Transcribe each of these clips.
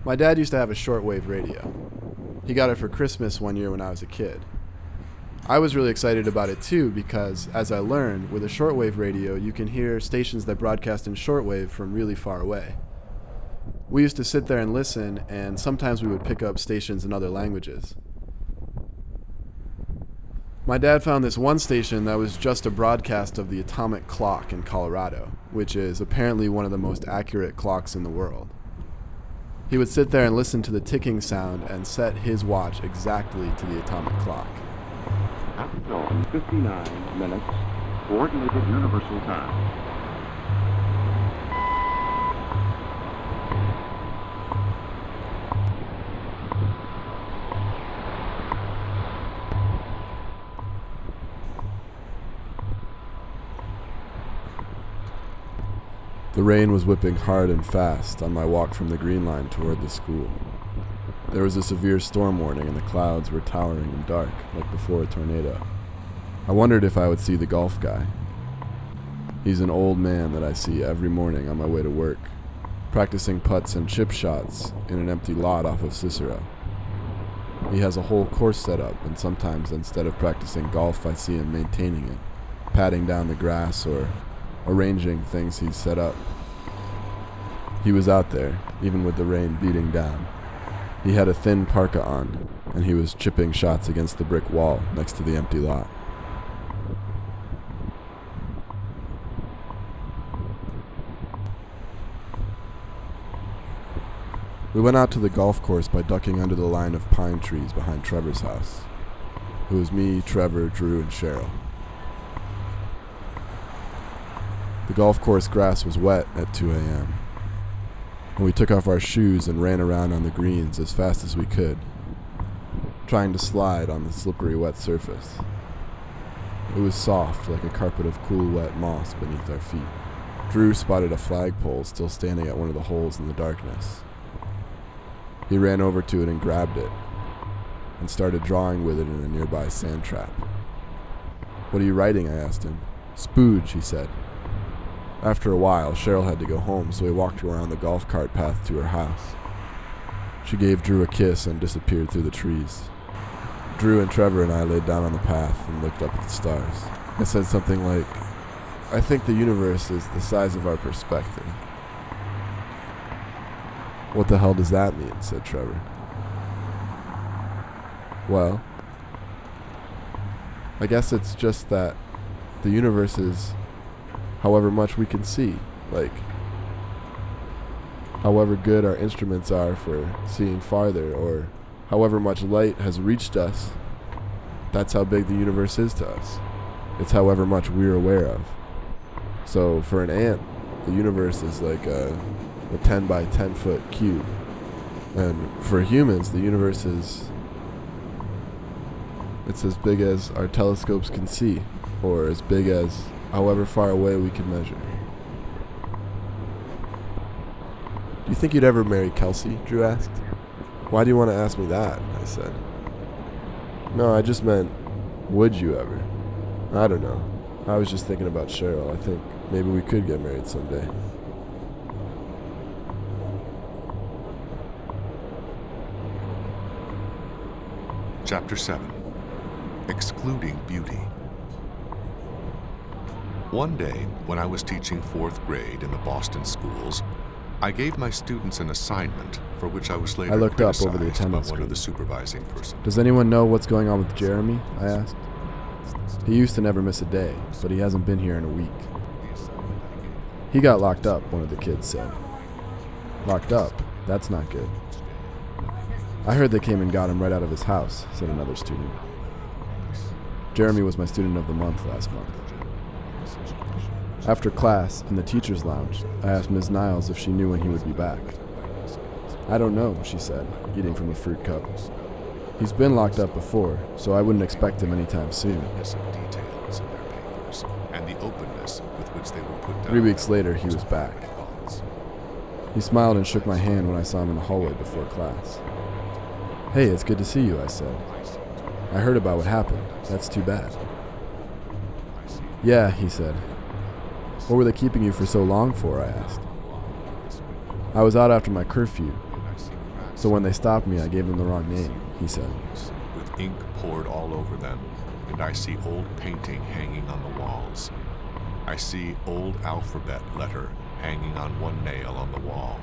My dad used to have a shortwave radio. He got it for Christmas one year when I was a kid. I was really excited about it too because, as I learned, with a shortwave radio you can hear stations that broadcast in shortwave from really far away. We used to sit there and listen, and sometimes we would pick up stations in other languages. My dad found this one station that was just a broadcast of the atomic clock in Colorado, which is apparently one of the most accurate clocks in the world. He would sit there and listen to the ticking sound and set his watch exactly to the atomic clock. At dawn, 59 minutes, coordinated universal time. The rain was whipping hard and fast on my walk from the Green Line toward the school. There was a severe storm warning and the clouds were towering and dark, like before a tornado. I wondered if I would see the golf guy. He's an old man that I see every morning on my way to work, practicing putts and chip shots in an empty lot off of Cicero. He has a whole course set up, and sometimes instead of practicing golf, I see him maintaining it, patting down the grass or arranging things he's set up. He was out there, even with the rain beating down. He had a thin parka on, and he was chipping shots against the brick wall next to the empty lot. We went out to the golf course by ducking under the line of pine trees behind Trevor's house. It was me, Trevor, Drew, and Cheryl. The golf course grass was wet at 2 a.m. and we took off our shoes and ran around on the greens as fast as we could, trying to slide on the slippery wet surface. It was soft, like a carpet of cool wet moss beneath our feet. Drew spotted a flagpole still standing at one of the holes in the darkness. He ran over to it and grabbed it, and started drawing with it in a nearby sand trap. "What are you writing?" I asked him. "Spooge," he said. After a while, Cheryl had to go home, so we walked her around the golf cart path to her house. She gave Drew a kiss and disappeared through the trees. Drew and Trevor and I laid down on the path and looked up at the stars. I said something like, "I think the universe is the size of our perspective." "What the hell does that mean?" said Trevor. "Well, I guess it's just that the universe is however much we can see, like however good our instruments are for seeing farther, or however much light has reached us. That's how big the universe is to us. It's however much we're aware of. So for an ant, the universe is like a 10 by 10 foot cube. And for humans, the universe it's as big as our telescopes can see, or as big as however far away we can measure." "Do you think you'd ever marry Kelsey?" Drew asked. "Why do you want to ask me that?" I said. "No, I just meant, would you ever?" "I don't know. I was just thinking about Cheryl. I think maybe we could get married someday." Chapter 7. Excluding Beauty. One day, when I was teaching 4th grade in the Boston schools, I gave my students an assignment for which I was later I looked up criticized over the by attendance one of the screen. supervising persons. "Does anyone know what's going on with Jeremy?" I asked. "He used to never miss a day, but he hasn't been here in a week." "He got locked up," one of the kids said. "Locked up? That's not good." "I heard they came and got him right out of his house," said another student. "Jeremy was my student of the month last month." After class, in the teacher's lounge, I asked Ms. Niles if she knew when he would be back. "I don't know," she said, eating from a fruit cup. "He's been locked up before, so I wouldn't expect him anytime soon." Details in their papers and the openness with which they were put down. 3 weeks later, he was back. He smiled and shook my hand when I saw him in the hallway before class. "Hey, it's good to see you," I said. "I heard about what happened. That's too bad." "Yeah," he said. "What were they keeping you for so long for?" I asked. "I was out after my curfew. So when they stopped me, I gave them the wrong name, he said. With ink poured all over them, and I see old painting hanging on the walls. I see old alphabet letter hanging on one nail on the wall.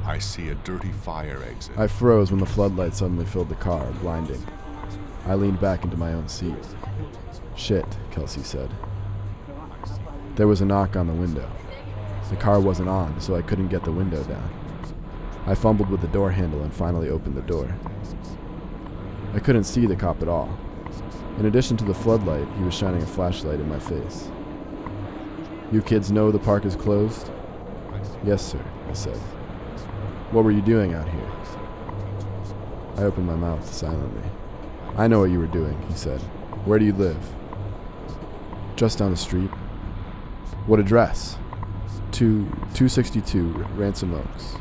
I see a dirty fire exit. I froze when the floodlight suddenly filled the car, blinding. I leaned back into my own seat. Shit, Kelsey said. There was a knock on the window. The car wasn't on, so I couldn't get the window down. I fumbled with the door handle and finally opened the door. I couldn't see the cop at all. In addition to the floodlight, he was shining a flashlight in my face. You kids know the park is closed? Yes, sir, I said. What were you doing out here? I opened my mouth silently. I know what you were doing, he said. Where do you live? Just down the street. What address? 262 Ransom Oaks.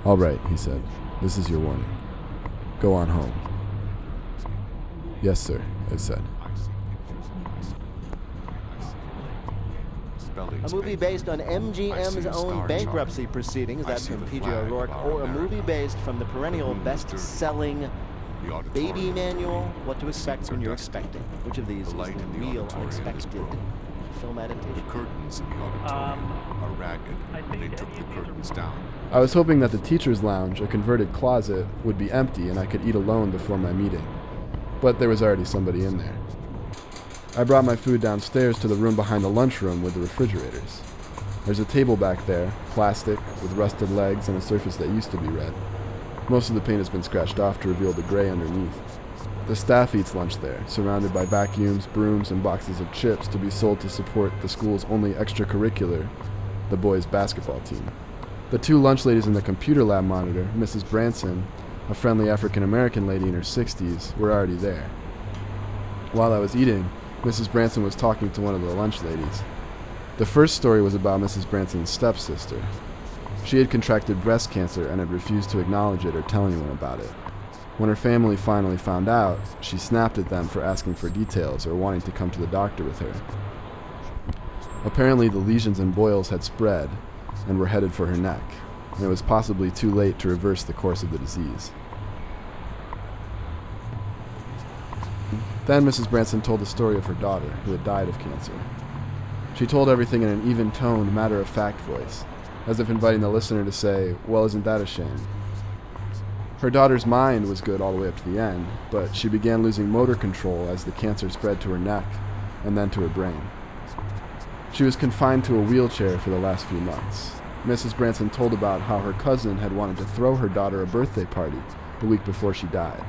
All right, he said. This is your warning. Go on home. Yes, sir, I said. A movie based on MGM's own bankruptcy proceedings, that's from P.J. O'Rourke, or a movie based from the perennial best-selling Baby Manual, What to Expect When You're Expecting. Which of these is the real unexpected film adaptation? The curtains in the auditorium are ragged, and they took the curtains down. I was hoping that the teacher's lounge, a converted closet, would be empty and I could eat alone before my meeting. But there was already somebody in there. I brought my food downstairs to the room behind the lunchroom with the refrigerators. There's a table back there, plastic, with rusted legs and a surface that used to be red. Most of the paint has been scratched off to reveal the gray underneath. The staff eats lunch there, surrounded by vacuums, brooms, and boxes of chips to be sold to support the school's only extracurricular, the boys' basketball team. The two lunch ladies in the computer lab monitor, Mrs. Branson, a friendly African-American lady in her 60s, were already there. While I was eating, Mrs. Branson was talking to one of the lunch ladies. The first story was about Mrs. Branson's stepsister. She had contracted breast cancer and had refused to acknowledge it or tell anyone about it. When her family finally found out, she snapped at them for asking for details or wanting to come to the doctor with her. Apparently, the lesions and boils had spread and were headed for her neck, and it was possibly too late to reverse the course of the disease. Then Mrs. Branson told the story of her daughter, who had died of cancer. She told everything in an even-toned, matter-of-fact voice, as if inviting the listener to say, well, isn't that a shame? Her daughter's mind was good all the way up to the end, but she began losing motor control as the cancer spread to her neck and then to her brain. She was confined to a wheelchair for the last few months. Mrs. Branson told about how her cousin had wanted to throw her daughter a birthday party the week before she died.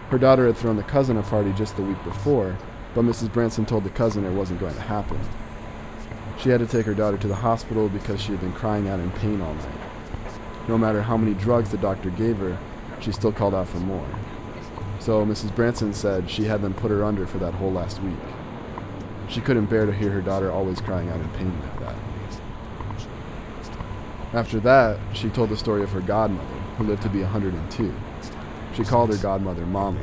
Her daughter had thrown the cousin a party just the week before, but Mrs. Branson told the cousin it wasn't going to happen. She had to take her daughter to the hospital because she had been crying out in pain all night. No matter how many drugs the doctor gave her, she still called out for more. So Mrs. Branson said she had them put her under for that whole last week. She couldn't bear to hear her daughter always crying out in pain like that. After that, she told the story of her godmother, who lived to be 102. She called her godmother Mama.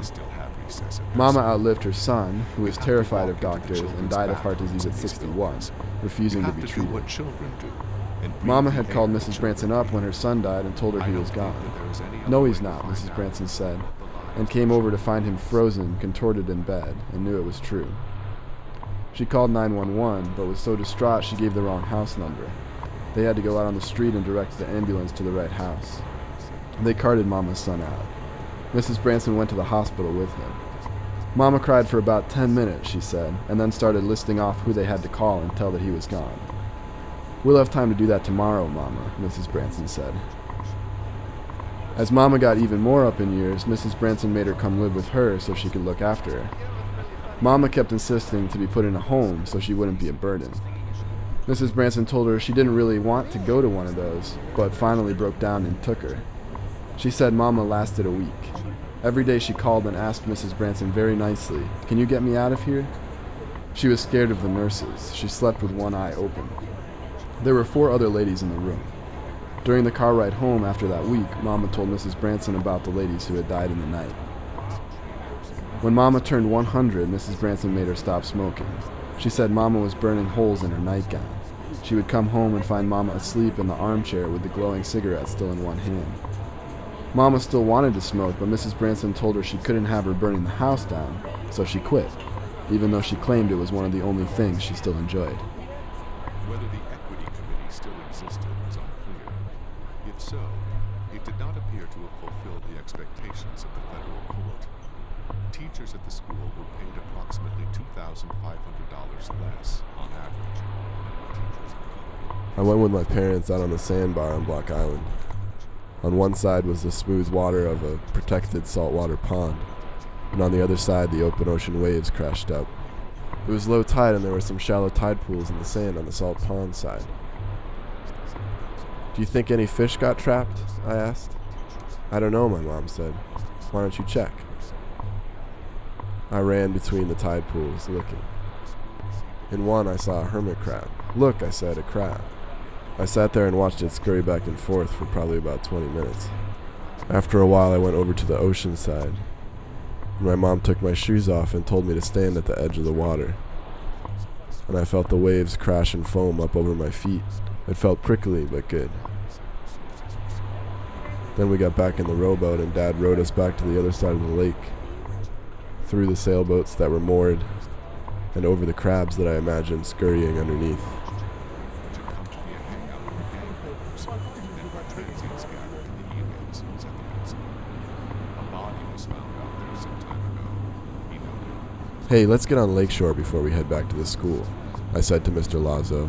Mama outlived her son, who was terrified of doctors and died of heart disease at 61, refusing to be treated. Mama had called Mrs. Branson up when her son died and told her he was gone. No, he's not, Mrs. Branson said, and came over to find him frozen, contorted in bed, and knew it was true. She called 911, but was so distraught she gave the wrong house number. They had to go out on the street and direct the ambulance to the right house. They carted Mama's son out. Mrs. Branson went to the hospital with him. Mama cried for about 10 minutes, she said, and then started listing off who they had to call and tell that he was gone. We'll have time to do that tomorrow, Mama, Mrs. Branson said. As Mama got even more up in years, Mrs. Branson made her come live with her so she could look after her. Mama kept insisting to be put in a home so she wouldn't be a burden. Mrs. Branson told her she didn't really want to go to one of those, but finally broke down and took her. She said Mama lasted a week. Every day she called and asked Mrs. Branson very nicely, "Can you get me out of here?" She was scared of the nurses. She slept with one eye open. There were 4 other ladies in the room. During the car ride home after that week, Mama told Mrs. Branson about the ladies who had died in the night. When Mama turned 100, Mrs. Branson made her stop smoking. She said Mama was burning holes in her nightgown. She would come home and find Mama asleep in the armchair with the glowing cigarette still in one hand. Mama still wanted to smoke, but Mrs. Branson told her she couldn't have her burning the house down, so she quit, even though she claimed it was one of the only things she still enjoyed. Whether the equity committee still existed was unclear. If so, it did not appear to have fulfilled the expectations of the federal court. Teachers at the school were paid approximately $2,500 less on average. I went with my parents out on the sandbar on Block Island. On one side was the smooth water of a protected saltwater pond, and on the other side the open ocean waves crashed up. It was low tide and there were some shallow tide pools in the sand on the salt pond side. "Do you think any fish got trapped?" I asked. "I don't know," my mom said. "Why don't you check?" I ran between the tide pools, looking. In one I saw a hermit crab. "Look," I said, "a crab." I sat there and watched it scurry back and forth for probably about 20 minutes. After a while I went over to the ocean side. My mom took my shoes off and told me to stand at the edge of the water. And I felt the waves crash and foam up over my feet. It felt prickly, but good. Then we got back in the rowboat and Dad rowed us back to the other side of the lake, through the sailboats that were moored, and over the crabs that I imagined scurrying underneath. "Hey, let's get on Lakeshore before we head back to the school," I said to Mr. Lazo.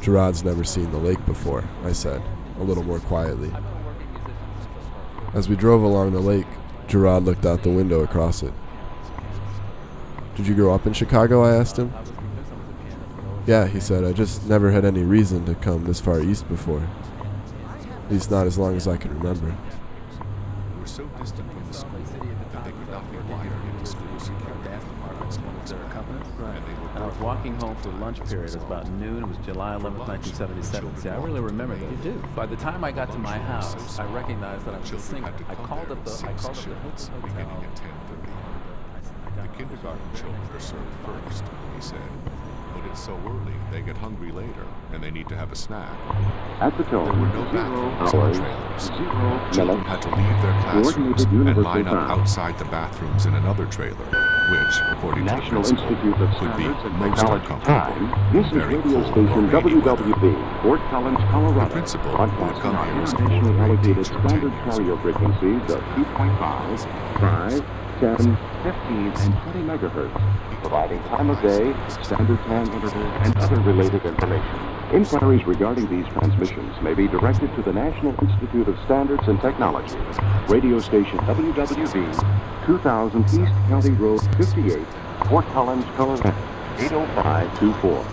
"Gerard's never seen the lake before," I said, a little more quietly. As we drove along the lake, Gerard looked out the window across it. "Did you grow up in Chicago?" I asked him. "Yeah," he said, "I just never had any reason to come this far east before. At least not as long as I can remember." We're so distant from the school that they could not be wired into school security. And I was walking home for lunch period. It was about noon. It was July 11th, 1977. See, I really remember that. You do. By the time I got to my house, I recognized that I was a single. I called up the hotel. Beginning at 10:30. The kindergarten children are served first, he said. But it's so early, they get hungry later, and they need to have a snack. At the tone, There were no 0 bathrooms in the hours, trailers. 0 Children minutes, had to leave their classrooms coordinated and universal line up time. outside the bathrooms in another trailer, which, according to the National principal, Institute of could be Standards and most Technology uncomfortable. time. This is very radio cold station or rainy weather. WWB, Fort Collins, Colorado. The principal, who had Broadcasting come on here as a internationally fourth grade allocated teacher 10 standard years carrier ago. frequencies of 2.5, 5, 10, 15, and 20 megahertz, providing time of day, standard time interval, and other related information. Inquiries regarding these transmissions may be directed to the National Institute of Standards and Technology, radio station WWB, 2000 East County Road 58, Fort Collins, Colorado, 80524.